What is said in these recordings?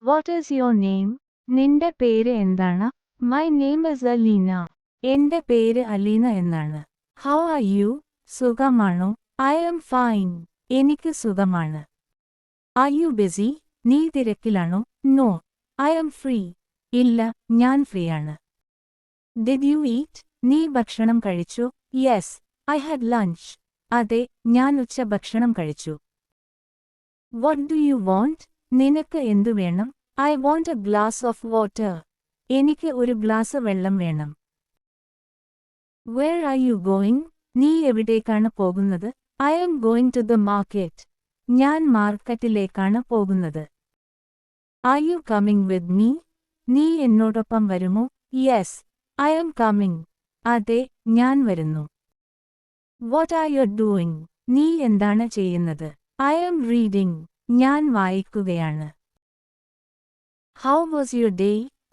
What is your name? നിന്റെ പേര് എന്താണ്? My name is Aleena. എന്റെ പേര് അലീന എന്നാണ്. How are you? സുഖമാണോ? I am fine. എനിക്ക് സുഖമാണ്. Are you busy? നീ തിരക്കിലാണോ? No, I am free. ഇല്ല, ഞാൻ ഫ്രീയാണ്. Did you eat? നീ ഭക്ഷണം കഴിച്ചു? Yes, I had lunch. അതെ, ഞാൻ ഉച്ചഭക്ഷണം കഴിച്ചു. What do you want? നിനക്ക് എന്തു വേണം? I want a glass of water. എനിക്ക് ഒരു ഗ്ലാസ് വെള്ളം വേണം. Where are you going? നീ എവിടേക്കാണ് പോകുന്നത്? I am going to the market. ഞാൻ മാർക്കറ്റിലേക്കാണ് പോകുന്നത്. Are you coming with me? നീ എന്നോടൊപ്പം വരുമോ? Yes, I am coming. അതെ, ഞാൻ വരുന്നു. What are you doing? നീ എന്താണ് ചെയ്യുന്നത്? I am reading. ഞാൻ വായിക്കുകയാണ്. How was your day?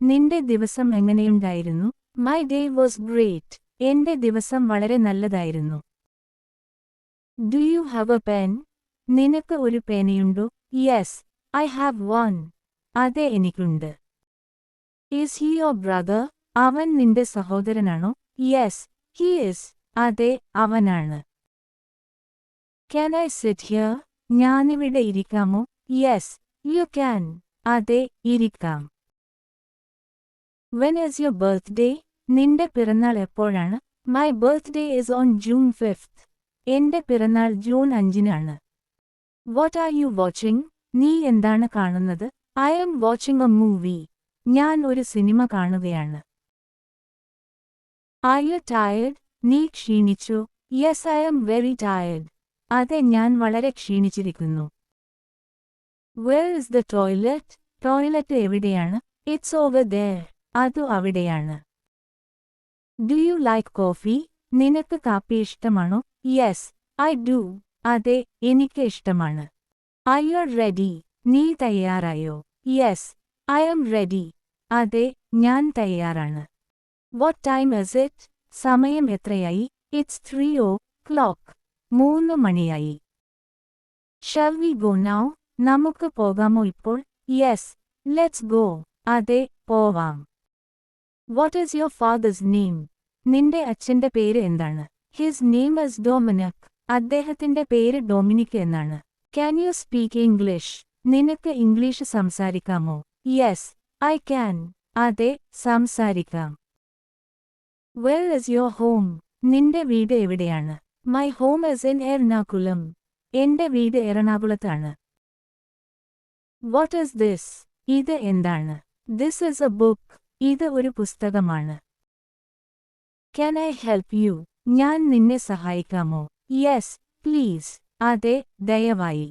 നിന്റെ ദിവസം എങ്ങനെയുണ്ടായിരുന്നു? My day was great. എന്റെ ദിവസം വളരെ നല്ലതായിരുന്നു. Do you have a pen? നിനക്ക് ഒരു പേനയുണ്ടോ? Yes, I have one. അതെ, എനിക്കുണ്ട്. Is he your brother? അവൻ നിന്റെ സഹോദരനാണോ? Yes, he is. അതെ, അവനാണ്. Can I sit here? ഞാനിവിടെ ഇരിക്കാമോ? Yes, you can. അതെ, ഇരിക്കാം. When is your birthday? നിന്റെ പിറന്നാൾ എപ്പോഴാണ്? My birthday is on June 5th. എന്റെ പിറന്നാൾ ജൂൺ 5-നാണ്. What are you watching? നീ എന്താണ് കാണുന്നത്? I am watching a movie. ഞാൻ ഒരു സിനിമ കാണുകയാണ്. Are you tired? നീ ക്ഷീണിച്ചോ? Yes, I am very tired. അതെ, ഞാൻ വളരെ ക്ഷീണിച്ചിരിക്കുന്നു. Where is the toilet? Toilet എവിടെയാണ്? It's over there. അതു അവിടെയാണ്. Do you like coffee? നിനക്ക് കാപ്പി ഇഷ്ടമാണോ? Yes, I do. അതെ, എനിക്ക് ഇഷ്ടമാണ്. Are you ready? നീ തയ്യാറായോ? Yes, I am ready. അതെ, ഞാൻ തയ്യാറാണ്. What time is it? സമയം എത്രയായി? It's 3 o'clock. 3 മണിയായി. Shall we go now? നമുക്ക് പോകാമോ ഇപ്പോൾ? Yes, let's go. അതെ, പോവാം. What is your father's name? നിന്റെ അച്ഛന്റെ പേര് എന്താണ്? His name is Dominic. അദ്ദേഹത്തിന്റെ പേര് ഡൊമിനിക് എന്നാണ്. Can you speak English? നിനക്ക് ഇംഗ്ലീഷ് സംസാരിക്കാമോ? Yes, I can. അതെ, സംസാരിക്കാം. Where is your home? നിന്റെ വീട് എവിടെയാണ്? My home is in Ernakulam. എന്റെ വീട് എറണാകുളത്താണ്. What is this? ഇത് എന്താണ്? This is a book. ഇത് ഒരു പുസ്തകമാണ്. Can I help you? ഞാൻ നിന്നെ സഹായിക്കാമോ? Yes, please. അതെ, ദയവായി.